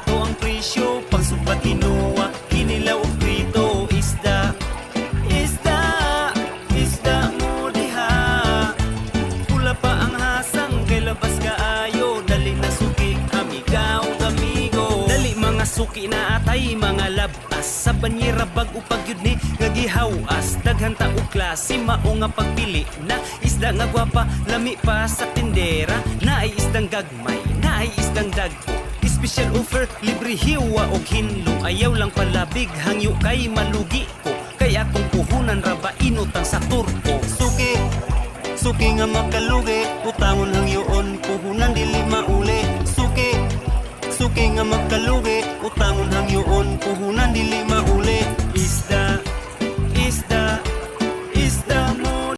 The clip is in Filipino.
barato ang presyo, pangsugbat inuwa, kinilaw o prito, isda. Isda, isda mo diha. Pula pa ang hasang, kay labas kaayo, dali na suki, amiga o amigo. Dali mga suki na atay, mga labas, sa banyera bag upag yun ni ngagihawas. Daghan ta og klase, mao nga pagpili na isda nga gwapa, lami pa sa tindera. Naay isdang gagmay, naay isdang dagko, special offer, libre hiwa og hinlo. Ayaw lang palabig, hangyo kay malugi ko, kaya akong puhunan raba inutang sa turko. Suki, suki nga makalugi, utangon hangyoon, puhunan dili mauli. Suki, suki nga makalugi, utangon hangyoon, puhunan dili mauli. Isda, isda,